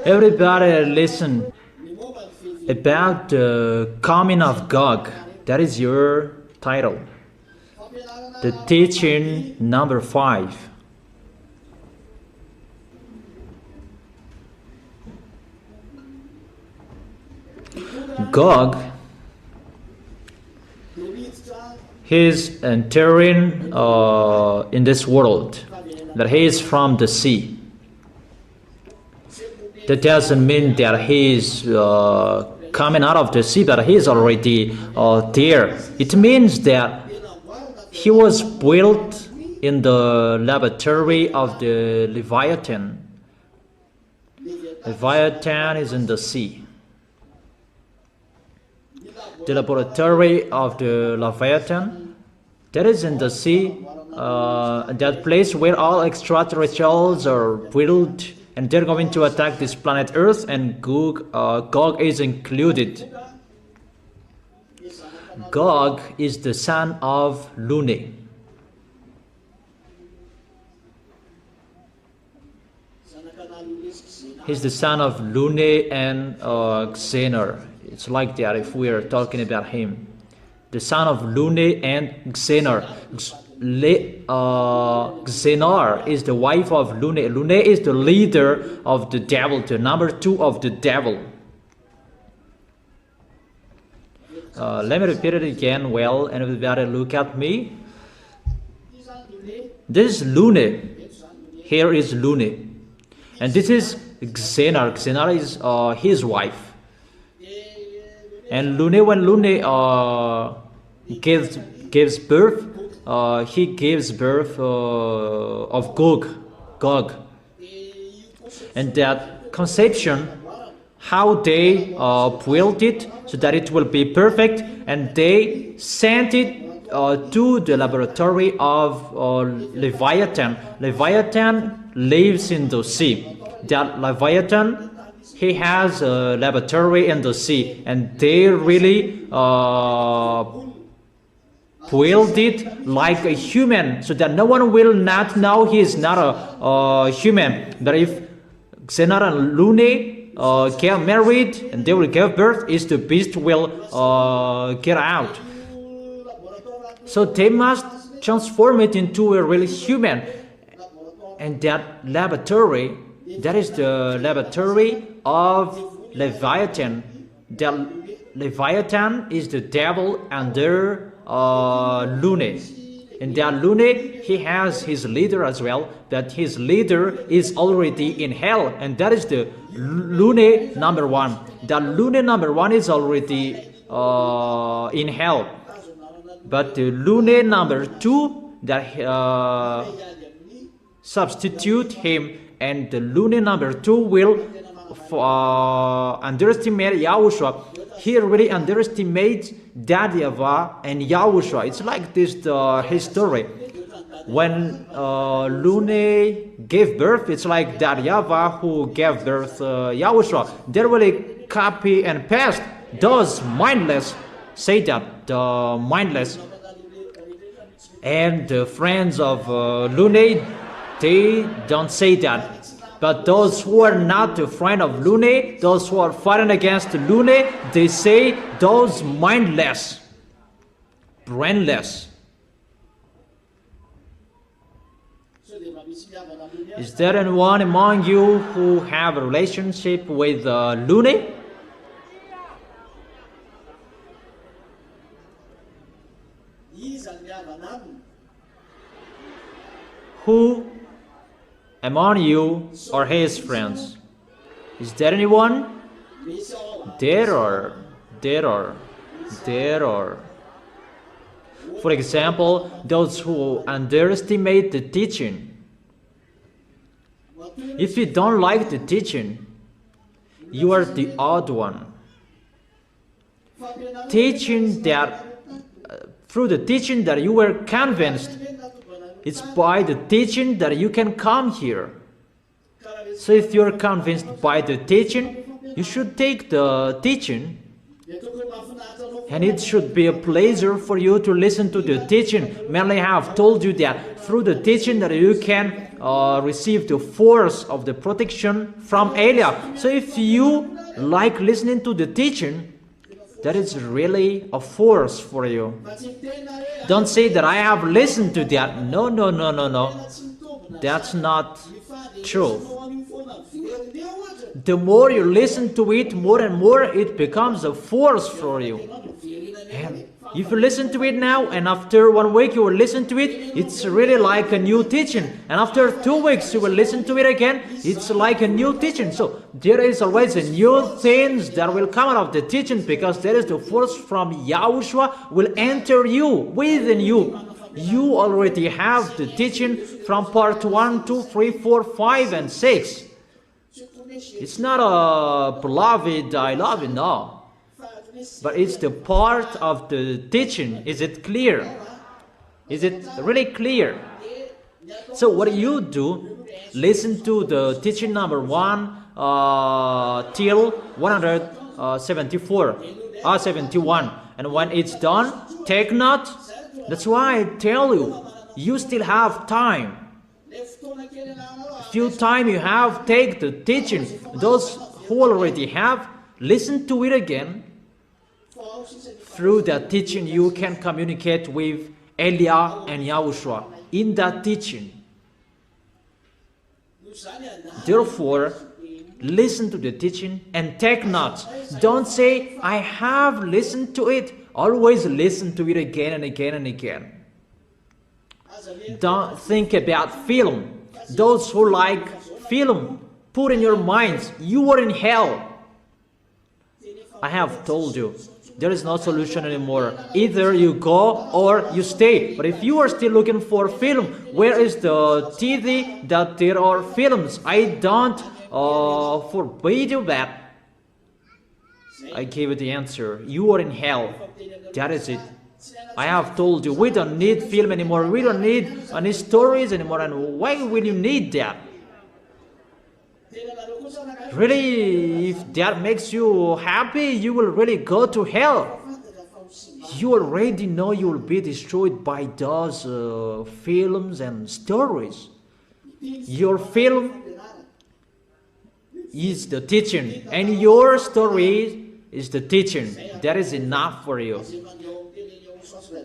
Everybody listen about the coming of Gog. That is your title. The teaching number 5. Gog, he is entering in this world, that he is from the sea. That doesn't mean that he is coming out of the sea, but he is already there. It means that he was built in the laboratory of the Leviathan. Leviathan is in the sea. The laboratory of the Leviathan, that is in the sea, that place where all extraterrestrials are built, and they're going to attack this planet Earth, and Gog is included. Gog is the son of Lune. He's the son of Lune and Xenor. It's like that if we are talking about him. The son of Lune and Xenor. Xenor is the wife of Lune. Lune is the leader of the devil, the number 2 of the devil. Let me repeat it again well, and everybody look at me. This is Lune. Here is Lune. And this is Xenor. Xenor is his wife. And Lune, when Lune gives birth, he gives birth of Gog. And that conception, how they built it so that it will be perfect, and they sent it to the laboratory of Leviathan. Leviathan lives in the sea. That Leviathan, he has a laboratory in the sea, and they really build it like a human, so that no one will not know he is not a human. But if Xenor and Lune get married and they will give birth, is the beast will get out. So they must transform it into a real human. And that laboratory, that is the laboratory of Leviathan. The Leviathan is the devil under Lune. And that Lune, he has his leader as well, that his leader is already in hell, and that is the Lune number 1. The Lune number 1 is already in hell. But the Lune number 2, that substitute him, and the Lune number 2 will underestimate Yahushua. He really underestimates that YAHVAH and Yahushua. It's like this his story. When Lune gave birth, it's like that YAHVAH who gave birth Yahushua. They really copy and paste. Those mindless say that, mindless. And the friends of Lune, they don't say that. But those who are not a friend of Lune, those who are fighting against Lune, they say those mindless, brainless. Is there anyone among you who have a relationship with Lune? Who among you are his friends? Is there anyone? There are. For example, those who underestimate the teaching. If you don't like the teaching, you are the odd one. Teaching that, through the teaching that you were convinced, it's by the teaching that you can come here. So if you're convinced by the teaching, you should take the teaching And it should be a pleasure for you to listen to the teaching. Mainly I have told you that through the teaching that you can receive the force of the protection from Elia. So if you like listening to the teaching, that is really a force for you. Don't say that I have listened to that. No, no, no, no, no. That's not true. The more you listen to it, more and more it becomes a force for you. And if you listen to it now, and after 1 week you will listen to it, it's really like a new teaching. And after 2 weeks you will listen to it again, it's like a new teaching. So there is always a new things that will come out of the teaching, because there is the force from Yahushua will enter you, within you. You already have the teaching from part 1, 2, 3, 4, 5, and 6. It's not a beloved, I love you, no. But it's the part of the teaching. Is it clear? Is it really clear? So what do? Listen to the teaching number 1 till 71. And when it's done, take note. That's why I tell you, you still have time. Few time you have, take the teaching. Those who already have, listen to it again. Through that teaching, you can communicate with Elia and Yahushua in that teaching. Therefore, listen to the teaching and take notes. Don't say, I have listened to it. Always listen to it again and again and again. Don't think about film. Those who like film, put in your minds, you are in hell. I have told you, there is no solution anymore. Either you go or you stay. But if you are still looking for film, where is the TV that there are films? I don't forbid you that. I gave you the answer. You are in hell. That is it. I have told you, we don't need film anymore. We don't need any stories anymore. And why will you need that? Really, if that makes you happy, you will really go to hell. You already know you will be destroyed by those films and stories. Your film is the teaching, and your story is the teaching. That is enough for you.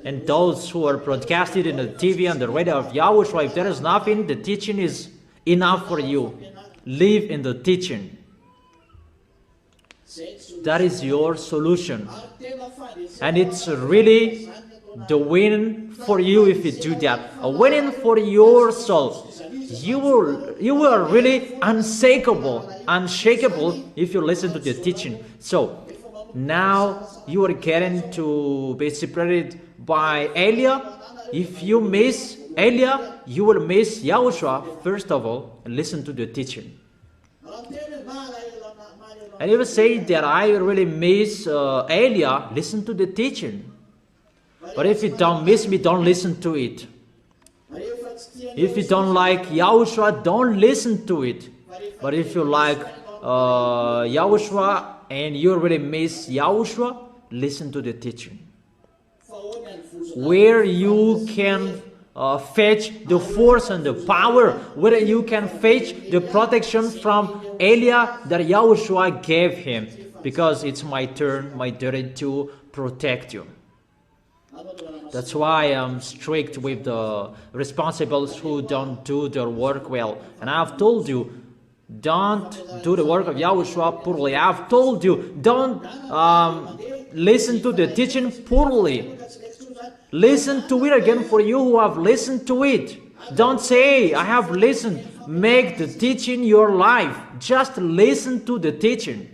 And those who are broadcasted in the TV and the radio of Yahushua, if there is nothing, the teaching is enough for you. Live in the teaching. That is your solution. And it's really the win for you if you do that. A winning for your soul. You are really unshakable if you listen to the teaching. So now you are getting to be separated by Elia. If you miss Elia, you will miss Yahushua first of all, and listen to the teaching. And if you say that I really miss Elia, listen to the teaching. But if you don't miss me, don't listen to it. If you don't like Yahushua, don't listen to it. But if you like Yahushua and you really miss Yahushua, listen to the teaching. Where you can fetch the force and the power, where you can fetch the protection from Elia that Yahushua gave him. Because it's my turn, my duty to protect you. That's why I'm strict with the responsibles who don't do their work well. And I've told you, don't do the work of Yahushua poorly. I've told you, don't listen to the teaching poorly. Listen to it again for you who have listened to it. Don't say, I have listened. Make the teaching your life. Just listen to the teaching.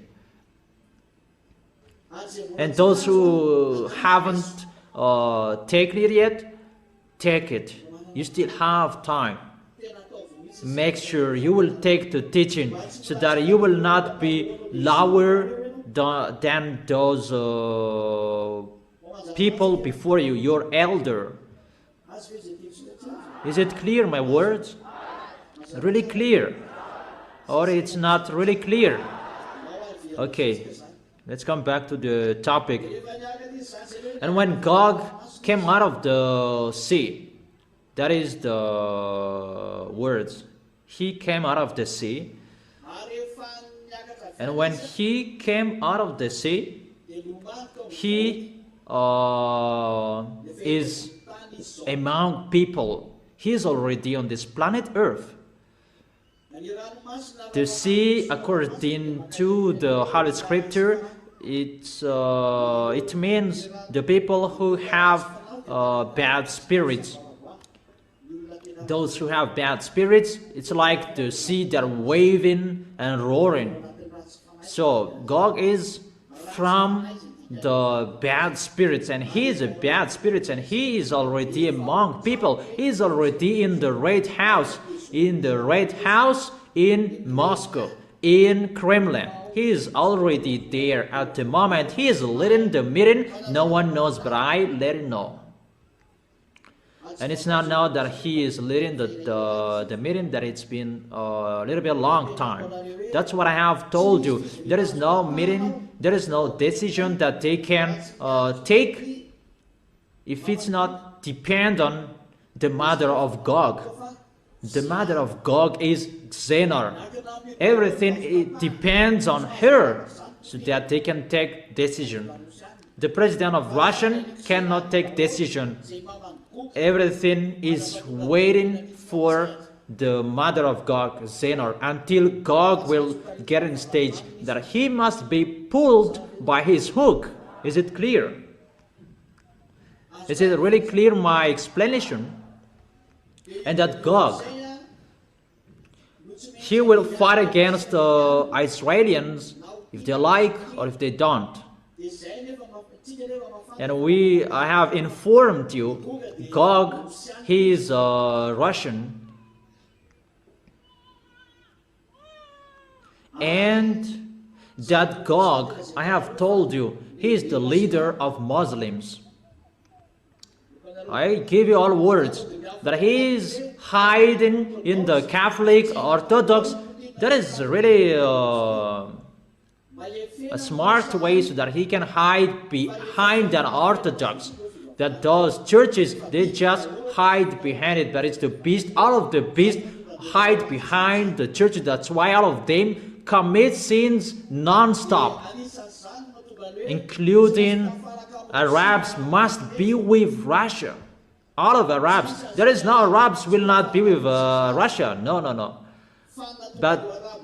And those who haven't taken it yet, take it. You still have time. Make sure you will take the teaching so that you will not be lower than those people before you, your elder. Is it clear, my words? Really clear? Or it's not really clear? Okay. Let's come back to the topic. And when Gog came out of the sea, that is the words. He came out of the sea. And when he came out of the sea, he is among people. He is already on this planet Earth. The sea, according to the Holy Scripture, it means the people who have bad spirits. Those who have bad spirits, it's like the sea that waving and roaring. So Gog is from the bad spirits, and he is a bad spirit, and he is already among people. He is already in the Red House, in Moscow, in Kremlin. He is already there at the moment. He is leading the meeting. No one knows, but I let him know. And it's not now that he is leading the meeting, that it's been a little bit long time. That's what I have told you. There is no meeting, there is no decision that they can take if it's not depend on the mother of Gog. The mother of Gog is Xenor. Everything it depends on her so that they can take decision. The president of Russia cannot take decision. Everything is waiting for the mother of Gog, Xenor, until Gog will get in stage that he must be pulled by his hook. Is it clear? Is it really clear, my explanation? And that Gog, he will fight against the Israelians if they like or if they don't. And I have informed you, Gog, he is Russian. And that Gog, I have told you, he is the leader of Muslims. I give you all words that he is hiding in the Catholic Orthodox. That is really a smart way so that he can hide behind that Orthodox. That those churches, they just hide behind it. But it's the beast, all of the beast hide behind the churches. That's why all of them commit sins non-stop, including Arabs must be with Russia. All of Arabs. There is no Arabs will not be with Russia. No. But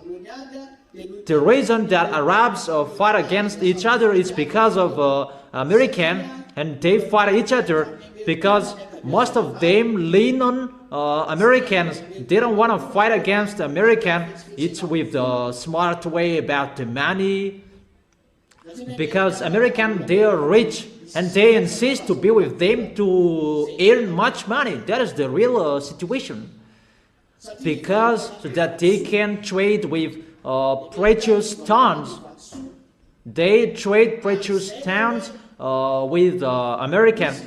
the reason that Arabs fight against each other is because of American, and they fight each other because most of them lean on Americans. They don't want to fight against American. It's with the smart way about the money, because American, they are rich and they insist to be with them to earn much money. That is the real situation, because so that they can trade with precious stones. They trade precious stones with Americans.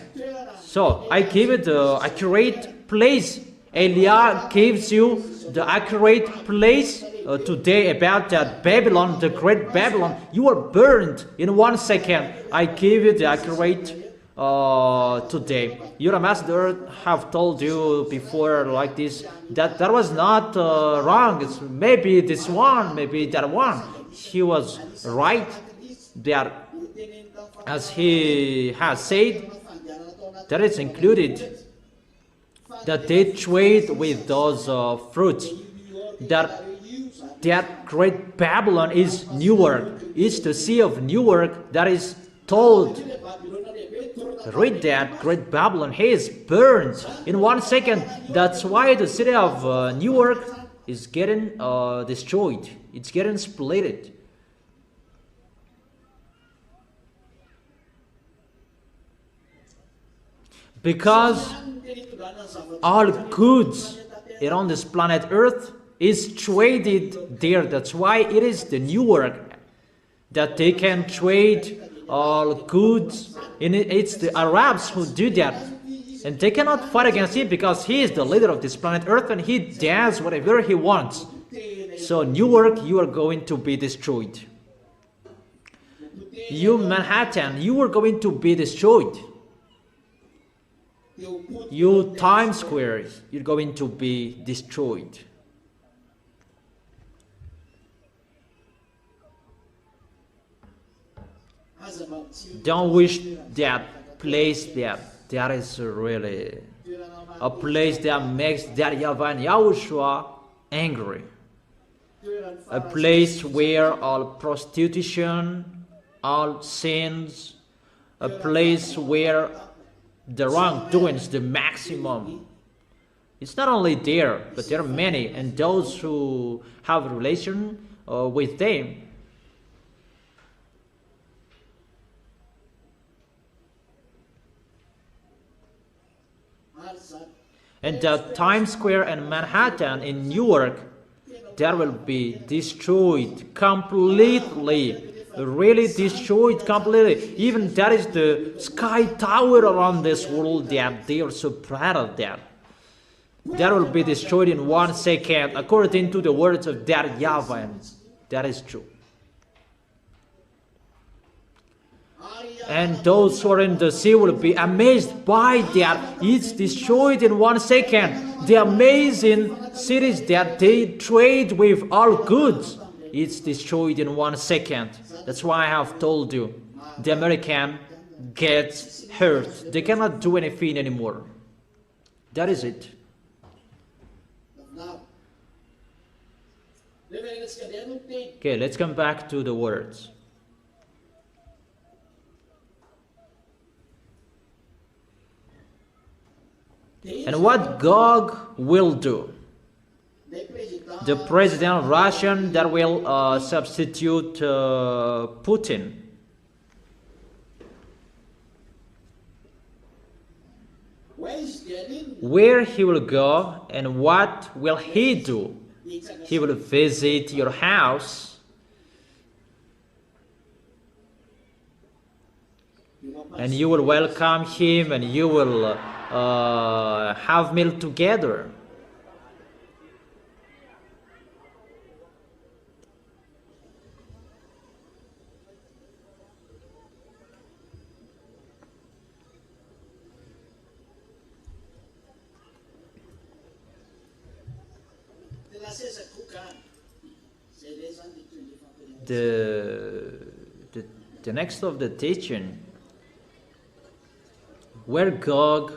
So I give it the accurate place. Elia gives you the accurate place today about that Babylon, the great Babylon. You are burned in 1 second. I give you the accurate today. Your master have told you before like this that was not wrong. It's maybe this one, maybe that one. He was right there, as he has said. That is included that they trade with those fruits. That great Babylon is Newark. It's the sea of Newark that is told. Read that great Babylon. He is burned in 1 second. That's why the city of Newark is getting destroyed. It's getting split. Because all goods around this planet Earth is traded there. That's why it is the Newark that they can trade all goods. It's the Arabs who do that. And they cannot fight against him because he is the leader of this planet Earth and he does whatever he wants. So Newark, you are going to be destroyed. You Manhattan, you are going to be destroyed. You Times Square, you're going to be destroyed. Don't wish that place there. That is really a place that makes that YAHVAH and YAHOSHUA angry. A place where all prostitution, all sins, a place where the wrongdoing is the maximum. It's not only there, but there are many, and those who have a relation with them. And the Times Square and Manhattan in New York, that will be destroyed completely. Really destroyed completely. Even that is the sky tower around this world that they are so proud of that. That will be destroyed in 1 second, according to the words of that YAHVAH. That is true. And those who are in the sea will be amazed by that. It's destroyed in 1 second. The amazing cities that they trade with all goods, it's destroyed in 1 second. That's why I have told you, the American gets hurt. They cannot do anything anymore. That is it. Okay, let's come back to the words. And what Gog will do? The president of Russia that will substitute Putin. Where he will go and what will he do? He will visit your house. And you will welcome him and you will have meal together. The next of the teaching, where Gog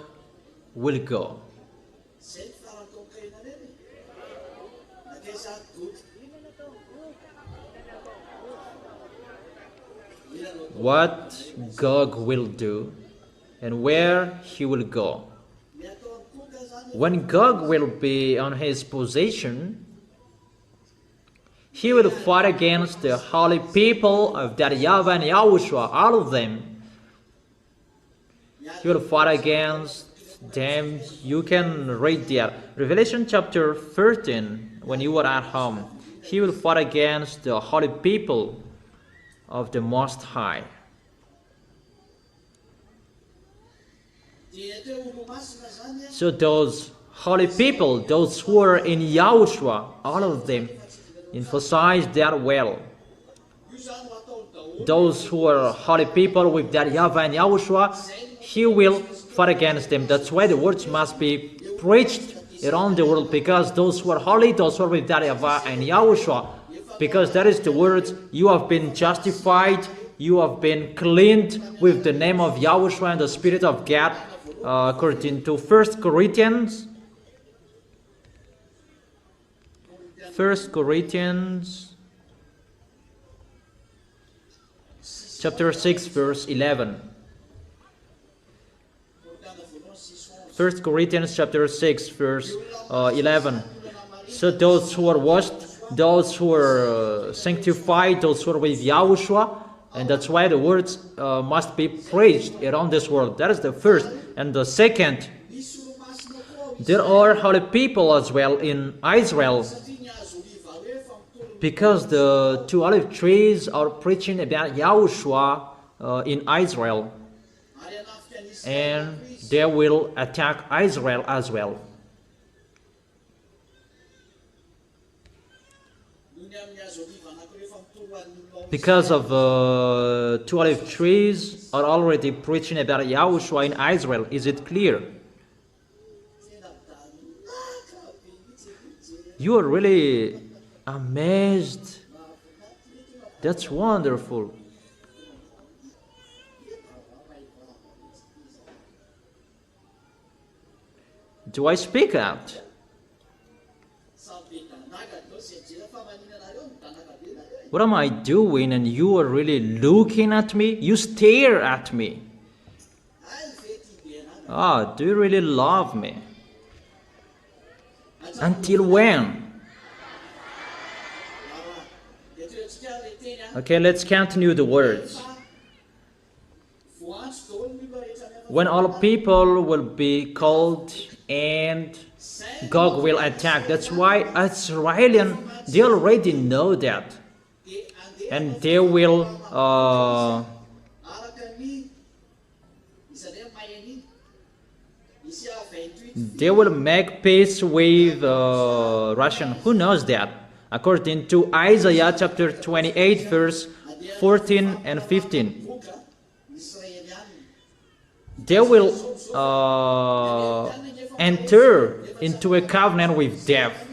will go. What Gog will do and where he will go. When Gog will be on his position, he will fight against the holy people of that YAHVAH and YAHOSHUA, all of them. He will fight against them. You can read there. Revelation chapter 13, when you are at home. He will fight against the holy people of the Most High. So those holy people, those who are in YAHOSHUA, all of them, emphasize that well. Those who are holy people with that YAHVAH and YAHOSHUA, he will fight against them. That's why the words must be preached around the world, because those who are holy, those who are with that YAHVAH and YAHOSHUA, because that is the words, you have been justified, you have been cleaned with the name of YAHOSHUA and the Spirit of God, according to 1 Corinthians. 1 Corinthians chapter 6 verse 11. 1 Corinthians chapter 6 verse 11. So those who are washed, those who are sanctified, those who are with YAHOSHUA, and that's why the words must be preached around this world. That is the first. And the second, there are holy people as well in Israel, because the two olive trees are preaching about YAHOSHUA in Israel, and they will attack Israel as well. because of two olive trees are already preaching about Yahushua in Israel. Is it clear? You are really amazed. That's wonderful. Do I speak out? What am I doing and you are really looking at me? You stare at me. Ah, do you really love me? Until when? Okay, let's continue the words. When all people will be called and Gog will attack. That's why Israelians, they already know that. And they will make peace with Russian. Who knows that? According to Isaiah chapter 28 verse 14 and 15. They will enter into a covenant with death.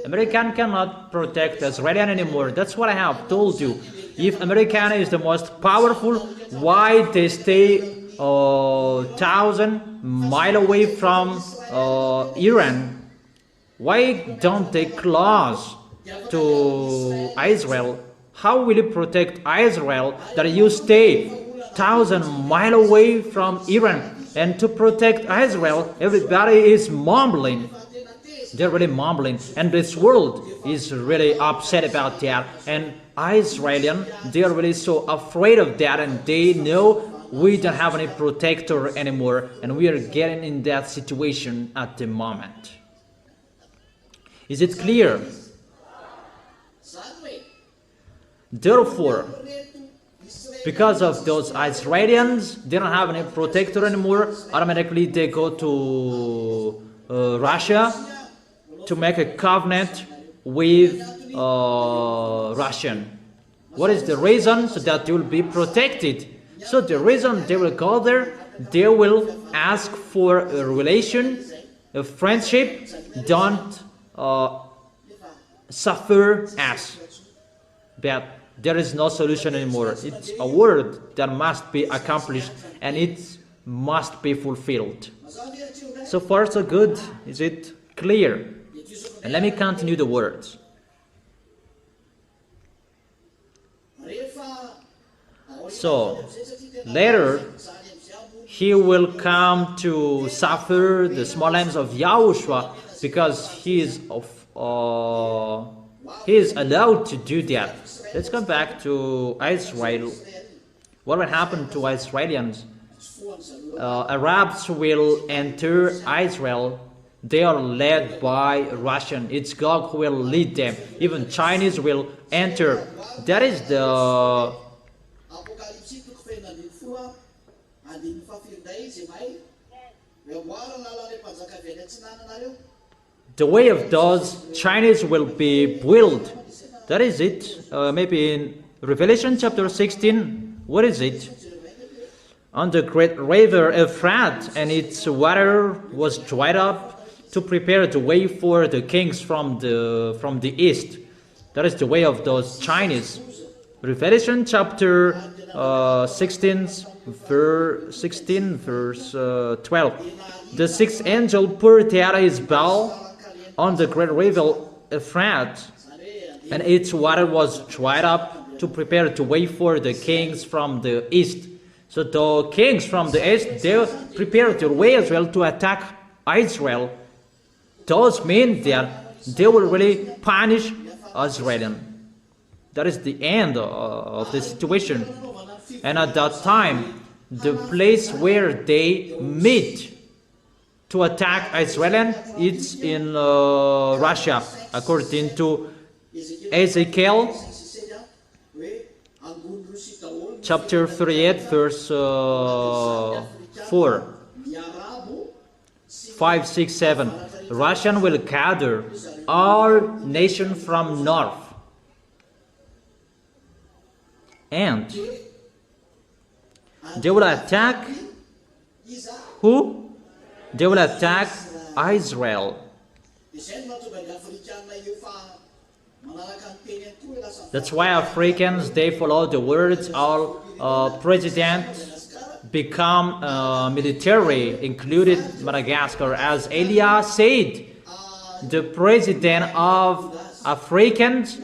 American cannot protect Israelian anymore. That's what I have told you. If American is the most powerful, why they stay 1,000 miles away from Iran? Why don't they close to Israel? How will you protect Israel that you stay 1,000 miles away from Iran? And to protect Israel, everybody is mumbling. They're really mumbling, and this world is really upset about that. And Israelians, they are really so afraid of that, and they know we don't have any protector anymore, and we are getting in that situation at the moment. Is it clear? Therefore, because of those Israelians, they don't have any protector anymore, automatically they go to Russia to make a covenant with Russian. What is the reason? So that they will be protected. So the reason they will go there, they will ask for a relation, a friendship. Don't suffer us. But there is no solution anymore. It's a word that must be accomplished and it must be fulfilled. So far so good. Is it clear? And let me continue the words. So, later, he will come to suffer the small lambs of Yahushua because he is allowed to do that. Let's come back to Israel. What will happen to Israelians? Arabs will enter Israel. They are led by Russian. It's God who will lead them. Even Chinese will enter. That is the way of those Chinese will be built. That is it. Maybe in Revelation chapter 16. What is it? On the great river Euphrates, and its water was dried up to prepare the way for the kings from the east. That is the way of those Chinese. Revelation chapter 16 verse 12. The sixth angel poured out his bowl on the great river Euphrates, and its water was dried up to prepare the way for the kings from the east. So the kings from the east, they prepared their way as well to attack Israel. Those mean that they will really punish Israel. That is the end of the situation. And at that time, the place where they meet to attack Israel, it's in Russia, according to Ezekiel chapter 38, verse 4, 5, 6, 7. Russian will gather our nation from north. And they will attack who? They will attack Israel. That's why Africans, they follow the words of President become military, included Madagascar. As Elia said, the president of Africans,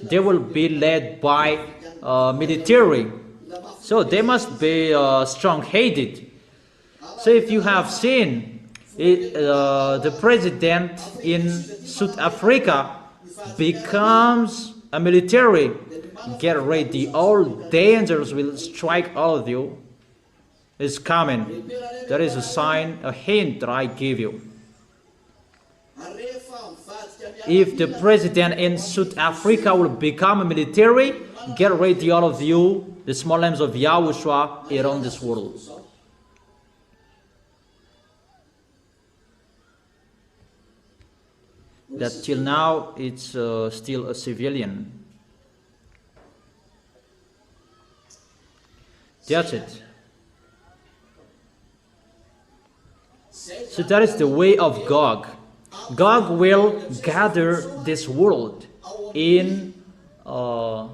they will be led by military. So they must be strong-headed. So if you have seen the president in South Africa becomes a military, get ready, all dangers will strike all of you. It's coming. That is a sign, a hint that I give you. If the president in South Africa will become a military, get ready, all of you, the small lambs of Yahushua around this world. That till now it's still a civilian. That's it. So that is the way of Gog. Gog will gather this world in the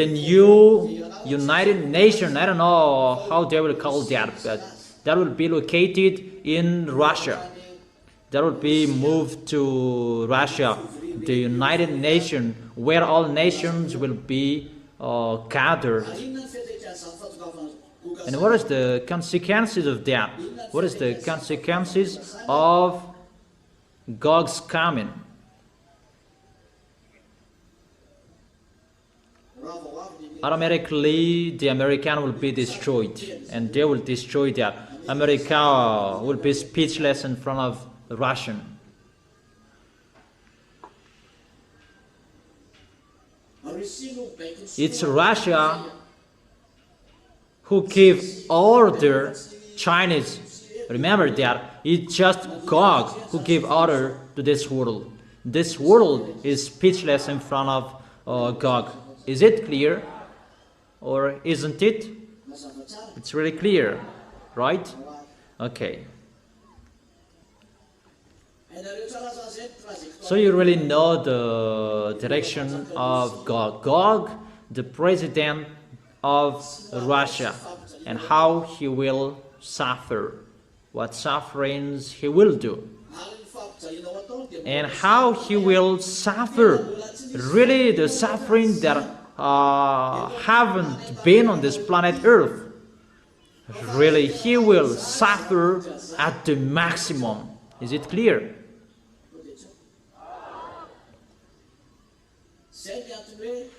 new United Nations. I don't know how they will call that, but that will be located in Russia. That will be moved to Russia, the United Nations, where all nations will be gathered. And what is the consequences of that? What is the consequences of Gog's coming? Automatically, the American will be destroyed, and they will destroy that. America will be speechless in front of the Russian. It's Russia who gave order Chinese. Remember that. It's just Gog who gave order to this world. This world is speechless in front of Gog. Is it clear? Or isn't it? It's really clear, right? Okay. So you really know the direction of Gog. Gog, the president of Russia, and how he will suffer, what sufferings he will do, and how he will suffer, really the suffering that haven't been on this planet Earth. Really, he will suffer at the maximum. Is it clear?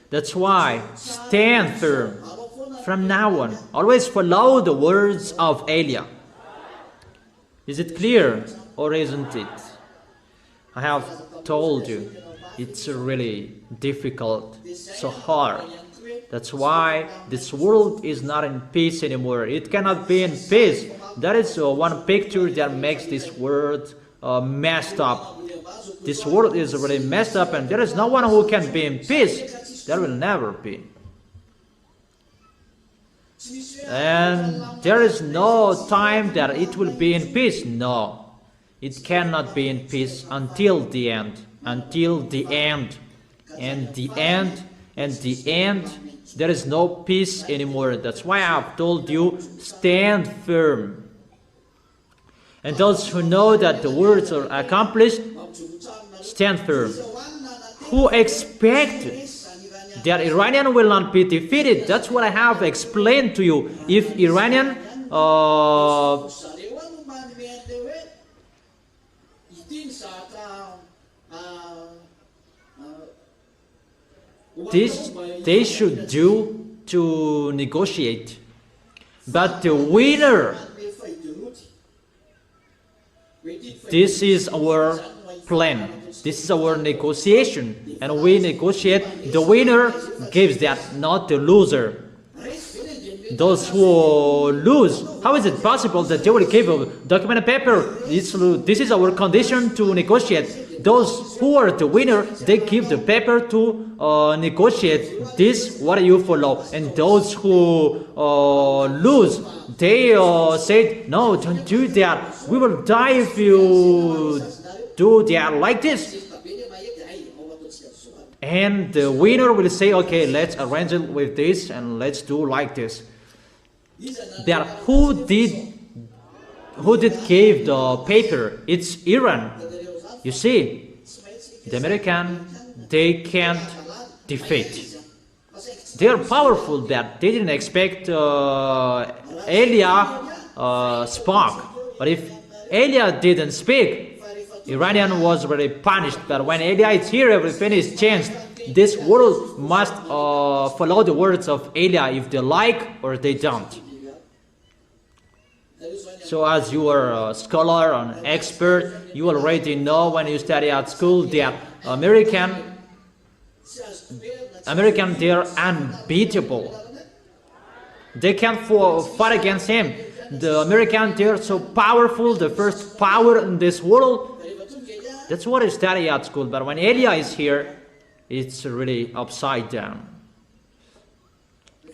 That's why stand firm from now on. Always follow the words of Elia. Is it clear or isn't it? I have told you it's really difficult, so hard. That's why this world is not in peace anymore. It cannot be in peace. That is one picture that makes this world messed up. This world is really messed up, and there is no one who can be in peace. There will never be. And there is no time that it will be in peace. No, it cannot be in peace until the end. Until the end. And the end, and the end, there is no peace anymore. That's why I have told you, stand firm. And those who know that the words are accomplished, stand firm. Who expect that Iranian will not be defeated? That's what I have explained to you. If Iranian this they should do to negotiate, but the winner, this is our plan, this is our negotiation, and we negotiate. The winner gives that, not the loser. Those who lose, how is it possible that they will give a document and paper? This is our condition to negotiate. Those who are the winner, they give the paper to negotiate. This what you follow. And those who lose, they said, no, don't do that. We will die if you do that like this. And the winner will say, okay, let's arrange it with this and let's do like this. There, who did give the paper? It's Iran. You see, the American, they can't defeat. They are powerful that they didn't expect Elia spoke. But if Elia didn't speak, Iranian was very punished. But when Elia is here, everything is changed. This world must follow the words of Elia if they like or they don't. So as you are a scholar, an expert, you already know when you study at school that American, they are unbeatable. They can't fight against him. The American, they are so powerful, the first power in this world. That's what I study at school. But when Elia is here, it's really upside down.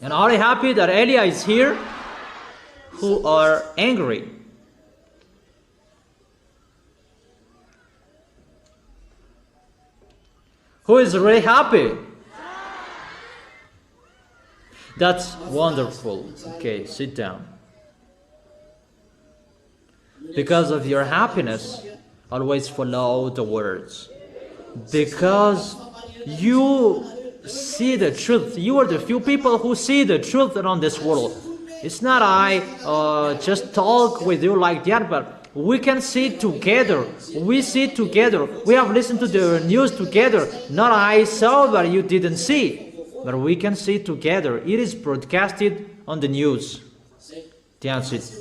And are you happy that Elia is here? Who are angry? Who is really happy? That's wonderful. Okay, sit down. Because of your happiness, always follow the words. Because you see the truth. You are the few people who see the truth around this world. It's not I just talk with you like that, but we can see together. We see together. We have listened to the news together. Not I saw, but you didn't see. But we can see together. It is broadcasted on the news. That's it.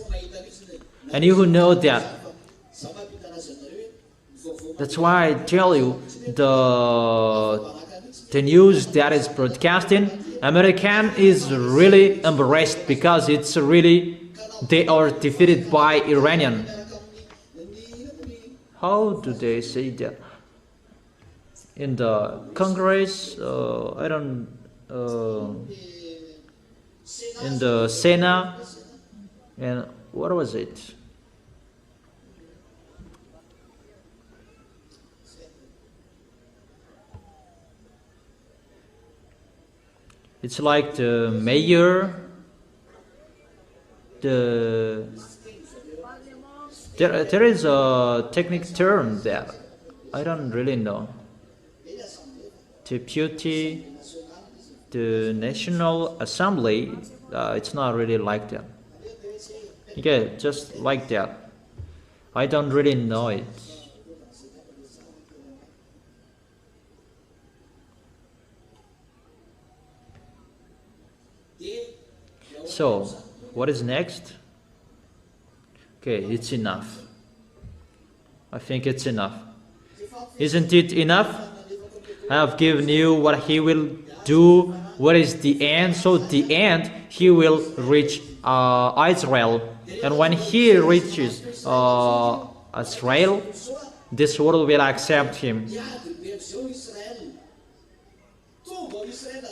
And you who know that. That's why I tell you, the news that is broadcasting, American is really embarrassed because it's really, they are defeated by Iranian. How do they say that? In the Congress, I don't, in the Senate, and what was it? It's like the mayor, there is a technical term there. I don't really know. Deputy, the National Assembly, it's not really like that. Okay, just like that. I don't really know it. So, what is next? Okay, it's enough. I think it's enough. Isn't it enough? I have given you what he will do. What is the end? So the end, he will reach Israel. And when he reaches Israel, this world will accept him.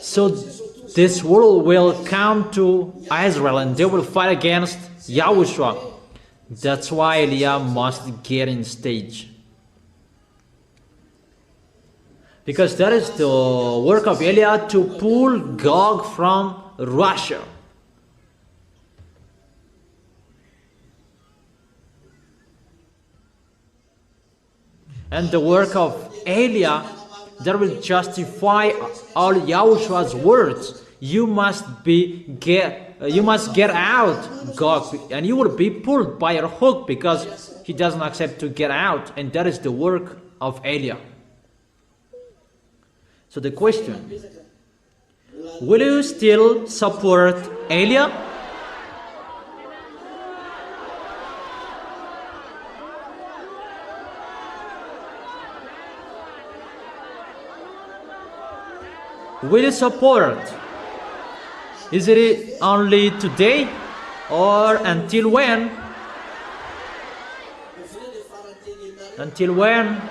So this world will come to Israel and they will fight against YAHOSHUA. That's why Elia must get in stage. Because that is the work of Elia, to pull Gog from Russia. And the work of Elia, that will justify all YAHOSHUA's words. You must get out, Gog, and you will be pulled by a hook because he doesn't accept to get out, and that is the work of Elia. So the question, will you still support Elia? Will you support? Is it only today or until when? Until when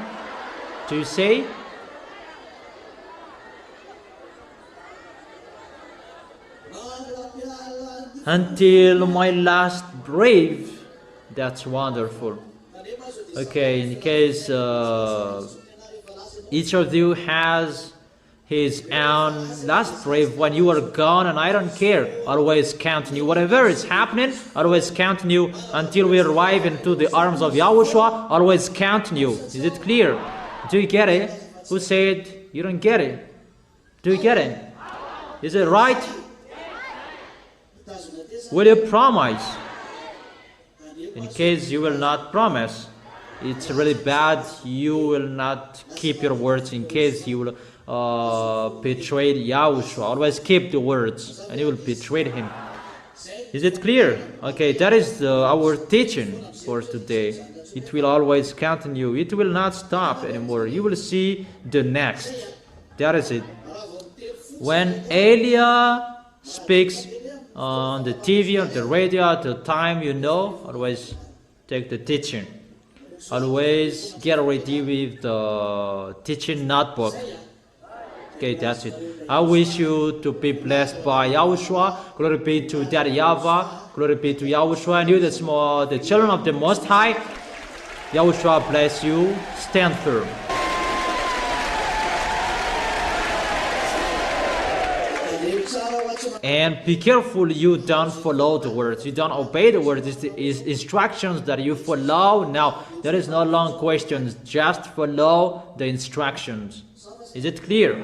do you say? Until my last breath. That's wonderful. Okay, in case each of you has his own last breath when you are gone, and I don't care, always counting you. Whatever is happening, always counting you until we arrive into the arms of Yahushua, always counting you. Is it clear? Do you get it? Who said you don't get it? Do you get it? Is it right? Will you promise? In case you will not promise, it's really bad. You will not keep your words. In case you will betray Yahushua, always keep the words, and you will betray him. Is it clear? Okay, that is our teaching for today. It will always continue. It will not stop anymore. You will see the next. That is it. When Elia speaks on the TV, on the radio, at the time you know, always take the teaching. Always get ready with the teaching notebook. Okay, that's it. I wish you to be blessed by Yahushua. Glory be to Daddy YAHVAH. Glory be to Yahushua. And you, the children of the Most High. Yahushua bless you. Stand firm. And be careful you don't follow the words. You don't obey the words. It's the instructions that you follow. Now, there is no long questions. Just follow the instructions. Is it clear?